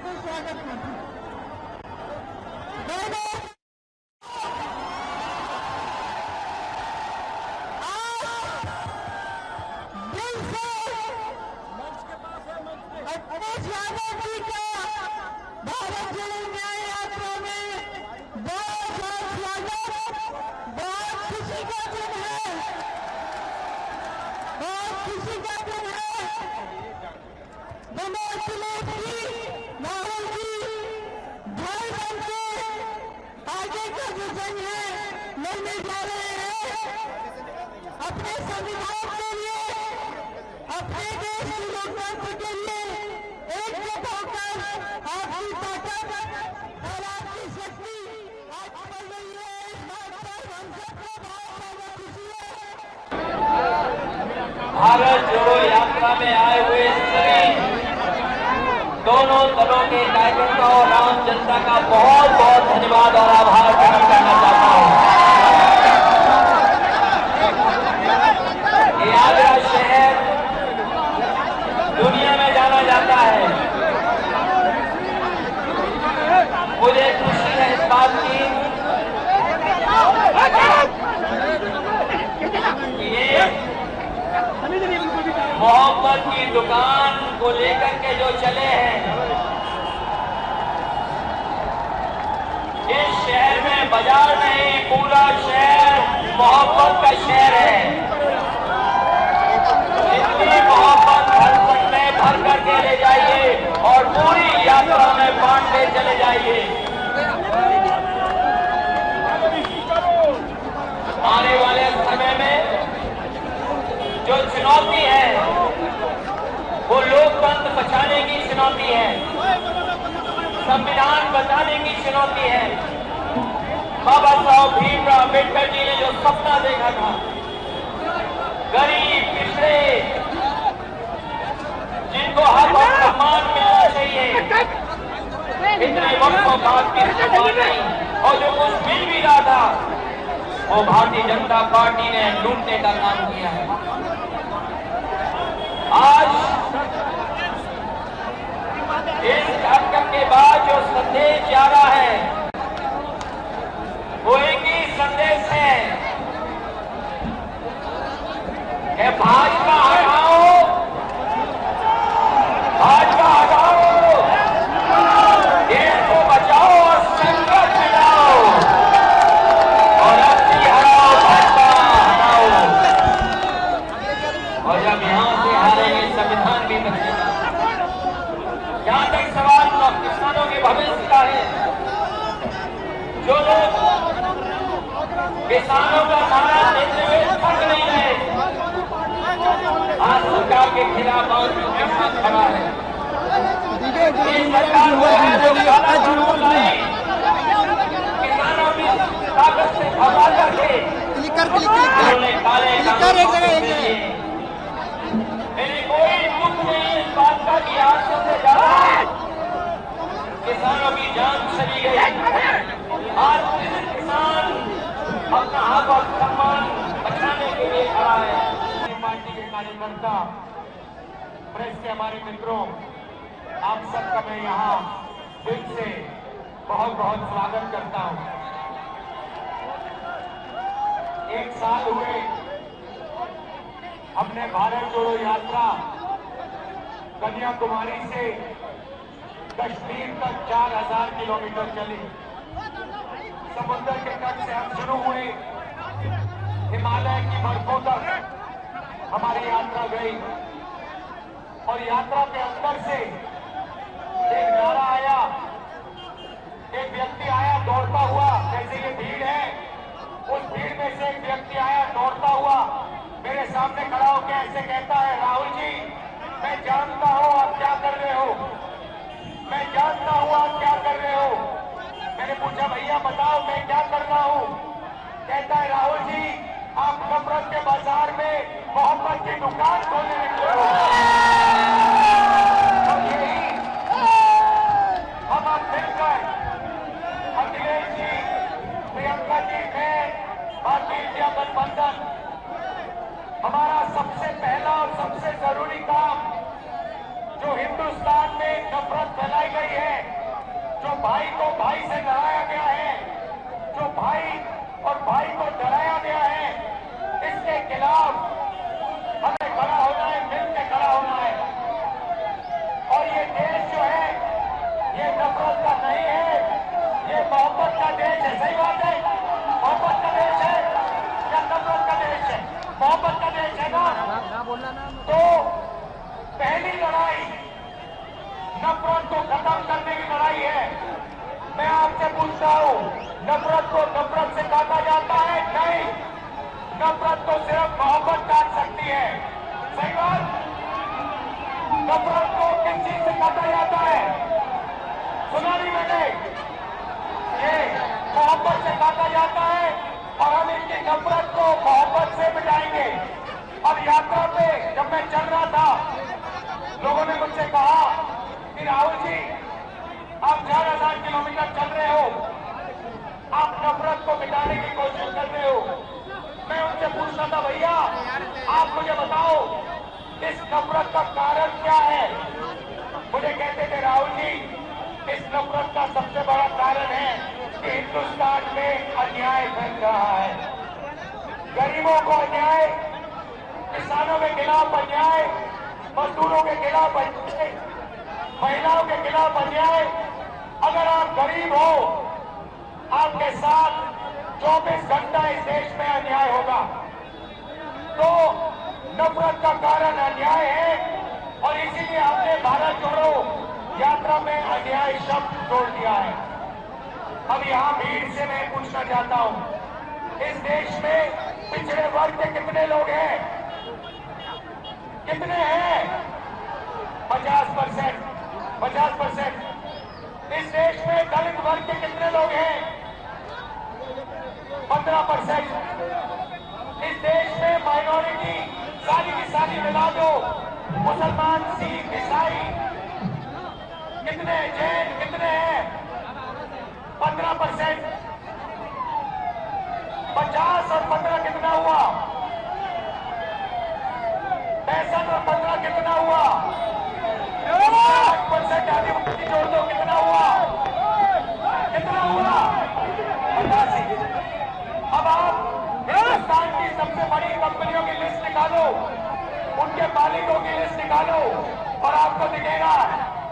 हार्दिक स्वागत मंत्री दोनों दिल से अखिलेश यादव जी का भारत जोड़ो न्याय यात्रा में बहुत बहुत स्वागत। बहुत खुशी का दिन है, बहुत खुशी का दिन है। दोनों अखिलेश जी, राहुल जी भाई बन के आगे का जो जंग है लड़ने जा रहे हैं अपने संविधान के लिए, अपने देश की लोकतंत्र के लिए। एकजुट होकर आपकी ताकत और आपकी शक्ति आज बढ़ रही है। इस बात पर हम सबको बहुत ज्यादा खुशी है। भारत जोड़ो यात्रा में आए हुए सभी दोनों दलों के कार्यकर्ताओं और आम जनता का बहुत बहुत धन्यवाद और आभार प्रकट करना चाहता हूं। ये आगरा शहर दुनिया में जाना जाता है। मुझे खुशी है इस बात की कि ये मोहब्बत की दुकान को लेकर के जो चले हैं, इस शहर में बाजार नहीं, पूरा शहर मोहब्बत का शहर है। इतनी मोहब्बत हर संग में भर करके ले जाइए और पूरी यात्रा में बांटते चले जाइए। आने वाले समय में जो चुनौती है वो लोकतंत्र बचाने की चुनौती है, संविधान बचाने की चुनौती है। बाबा साहब भीमराव अम्बेडकर जी ने जो सपना देखा था, गरीब पिछड़े जिनको हक और सम्मान मिलना चाहिए, इतने वक्तों बाद भी सम्मान नहीं, और जो कुछ मिल भी रहा था वो भारतीय जनता पार्टी ने लूटने का काम किया है। आज इस कार्यक्रम के बाद जो संदेश जा रहा है वो एक ही संदेश है कि भाजपा हटाओ, भाजपा हटाओ, देश को बचाओ और संकट मिटाओ, और अस्सी हटाओ, भाजपा हटाओ। और जब यहां से हारेंगे संविधान भी बचेगा। जहां तक सवाल किसानों के भविष्य का है, जो लोग किसानों का नारा देते हुए थक नहीं रहे, आज सरकार के खिलाफ और के साथ खड़ा है। ये सरकार वो है जो काला कानून लाई, किसानों की ताकत से भगा करके उन्होंने काले कानून दिए। मेरी कोई दुख नहीं इस बात का कि आज सबसे ज्यादा किसानों की जान चली गई। आज किसान अपना हक और सम्मान बचाने के लिए खड़ा है। पार्टी के कार्यकर्ता, प्रेस के हमारे मित्रों, आप सबका मैं यहाँ दिल से बहुत बहुत स्वागत करता हूँ। एक साल हुए हमने भारत जोड़ो यात्रा कन्याकुमारी से कश्मीर तक 4000 किलोमीटर चली। समुद्र के तट से हम शुरू हुए, हिमालय की बर्फों तक हमारी यात्रा गई, और यात्रा के अंदर से एक नारा आया, एक व्यक्ति आया दौड़ता हुआ, जैसे ये भीड़ है, उस भीड़ में से एक व्यक्ति आया दौड़ता हुआ, मेरे सामने खड़ा होकर ऐसे कहता है, राहुल जी मैं जानता हूं आप क्या कर रहे हो, मैं जानता हूं आप क्या कर रहे हो। मैंने पूछा भैया बताओ मैं क्या कर रहा हूं। कहता है राहुल जी आप नफरत के बाजार में मोहब्बत की दुकान खोलने निकले हो। अब यही हम अब मिलकर अखिलेश जी, प्रियंका जी, मैं, भारतीय जनता गठबंधन, हमारा सबसे पहला और सबसे जरूरी काम जो हिंदुस्तान में नफरत फैलाई गई है खिलाफ हमें खड़ा होना है, मिलकर खड़ा होना है। और ये देश जो है ये नफरत का नहीं है, ये मोहब्बत का देश है। सही बात है, मोहब्बत का देश है या नफरत का देश है? मोहब्बत का देश है ना। तो पहली लड़ाई नफरत को खत्म करने की लड़ाई है। मैं आपसे पूछता हूं, नफरत को नफरत से काटा जाता है? नहीं, नफरत को सिर्फ मोहब्बत काट सकती है। सही बात। नफरत को किस चीज से काटा जाता है? सुना नहीं मैंने? ये मोहब्बत से काटा जाता है और हम इनकी नफरत को मोहब्बत से मिटाएंगे। अब यात्रा पे जब मैं चल रहा था, लोगों ने मुझसे कहा कि राहुल जी आप 4000 किलोमीटर चल रहे हो, आप नफरत को मिटाने की कोशिश कर रहे हो। मैं उनसे पूछता था, भैया आप मुझे बताओ इस नफरत का कारण क्या है? मुझे कहते थे, राहुल जी इस नफरत का सबसे बड़ा कारण है कि हिंदुस्तान में अन्याय फैल रहा है। गरीबों को अन्याय, किसानों के खिलाफ अन्याय, मजदूरों के खिलाफ अन्याय, महिलाओं के खिलाफ अन्याय। अगर आप गरीब हो, आपके साथ 24 घंटा इस देश में अन्याय होगा। तो नफरत का कारण अन्याय है और इसीलिए हमने भारत जोड़ो यात्रा में अन्याय शब्द जोड़ दिया है। अब यहां भीड़ से मैं पूछना चाहता हूं, इस देश में पिछड़े वर्ग के कितने लोग हैं? कितने हैं? 50%। 50%। इस देश में दलित वर्ग के कितने लोग हैं? 15%। इस देश में माइनॉरिटी सारी की सारी मिला दो, मुसलमान, सिख, ईसाई कितने, जैन कितने हैं? 15%। 50 और 15 कितना हुआ? 65 और 15 कितना हुआ? 8% आदिवासी जोड़ दो, कितना हुआ? कितना हुआ? 85। अब आप हिंदुस्तान की सबसे बड़ी कंपनियों की लिस्ट निकालो, उनके मालिकों की लिस्ट निकालो और आपको दिखेगा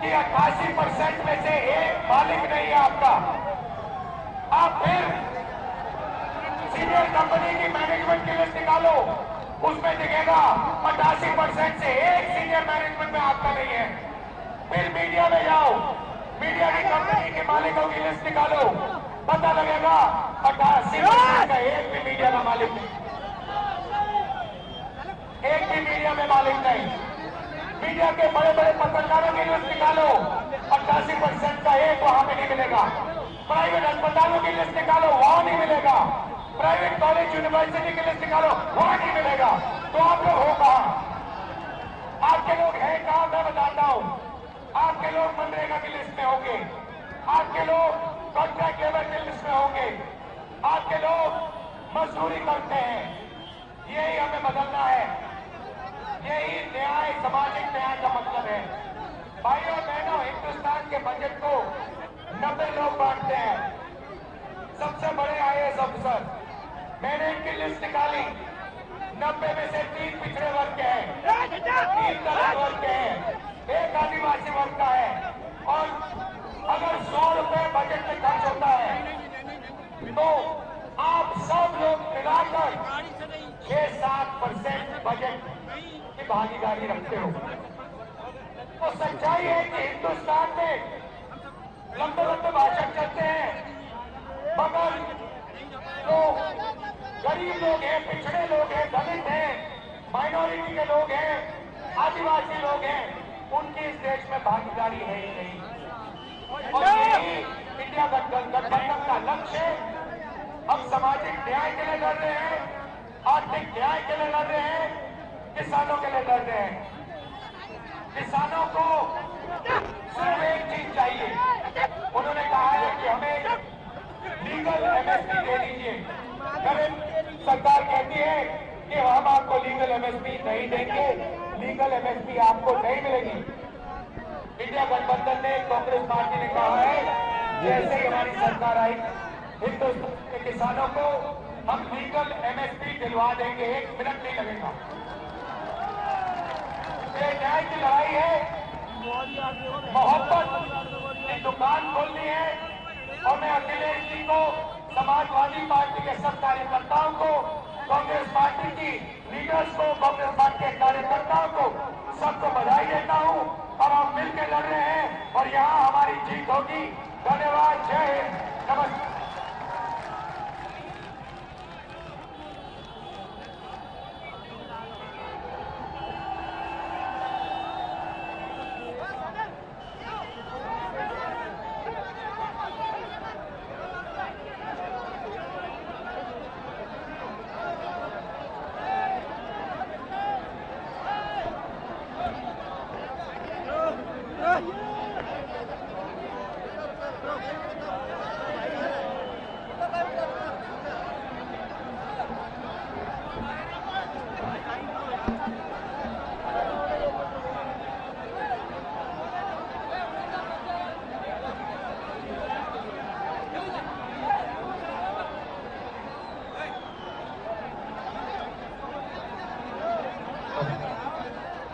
कि 88% में से एक मालिक नहीं है आपका। आप फिर सीनियर कंपनी की मैनेजमेंट की लिस्ट निकालो, उसमें दिखेगा 88% से एक सीनियर मैनेजमेंट में आपका नहीं है। फिर मीडिया में जाओ, मीडिया की कंपनी के मालिकों की लिस्ट निकालो, पता लगेगा 88% का एक भी मीडिया का मालिक नहीं, एक भी मीडिया में मालिक नहीं। मीडिया के बड़े बड़े पत्रकारों की लिस्ट निकालो, 88% का एक वहां पे नहीं मिलेगा। प्राइवेट अस्पतालों की लिस्ट निकालो, वहां नहीं मिलेगा। प्राइवेट कॉलेज यूनिवर्सिटी की लिस्ट निकालो, वहां नहीं मिलेगा। तो आप लोग हो कहां? आपके लोग हैं कहां? मैं बताता हूं। आपके लोग मनरेगा की लिस्ट में होंगे, आपके लोग कॉन्ट्रैक्ट लेबर की लिस्ट में होंगे, आपके लोग मजदूरी करते हैं। यही हमें बदलना है, यही न्याय, सामाजिक न्याय का मतलब है। भाइयों बहनों, हिंदुस्तान के बजट को 90 लोग बांटते हैं, सबसे बड़े आईएएस अफसर। मैंने इनकी लिस्ट निकाली, 90 में से 3 पिछड़े वर्ग के हैं, 3 दलित वर्ग के हैं, 1 आदिवासी वर्ग का है। और अगर 100 रुपए बजट में खर्च होता है तो आप सब लोग मिलाकर 6-7% बजट की भागीदारी रखते हो। तो सच्चाई है कि हिंदुस्तान में लंबे लंबे भाषण चलते हैं, मगर जो गरीब लोग हैं, पिछड़े लोग हैं, दलित हैं, माइनॉरिटी के लोग हैं, आदिवासी लोग हैं, उनकी इस देश में भागीदारी है ही नहीं। और यही इंडिया गठबंधन का लक्ष्य है। हम सामाजिक न्याय के लिए लड़ रहे हैं, आर्थिक न्याय के लिए लड़ रहे हैं, किसानों के लिए लड़ रहे हैं। किसानों को सिर्फ एक चीज चाहिए, उन्होंने कहा है कि हमें लीगल एमएसपी दे दीजिए। सरकार कहती है कि हम आपको लीगल एमएसपी नहीं देंगे, लीगल एमएसपी आपको नहीं मिलेगी। इंडिया गठबंधन ने, कांग्रेस पार्टी ने कहा है जैसे ही हमारी सरकार आई, हिंदुस्तान के किसानों को हम लीगल एमएसपी दिलवा देंगे, 1 मिनट नहीं लगेगा। ये न्याय की लड़ाई है, मोहब्बत की दुकान खोलनी है। और मैं अखिलेश जी को, समाजवादी पार्टी के सब कार्यकर्ताओं को, कांग्रेस पार्टी की लीडर्स को, कांग्रेस पार्टी के कार्यकर्ताओं को, सबको बधाई देता हूं। और हम मिलकर लड़ रहे हैं और यहां हमारी जीत होगी। धन्यवाद। जय हिंद। नमस्कार।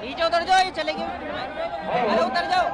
नीचे उतर जाओ, ये चलेगी। अरे उतर जाओ।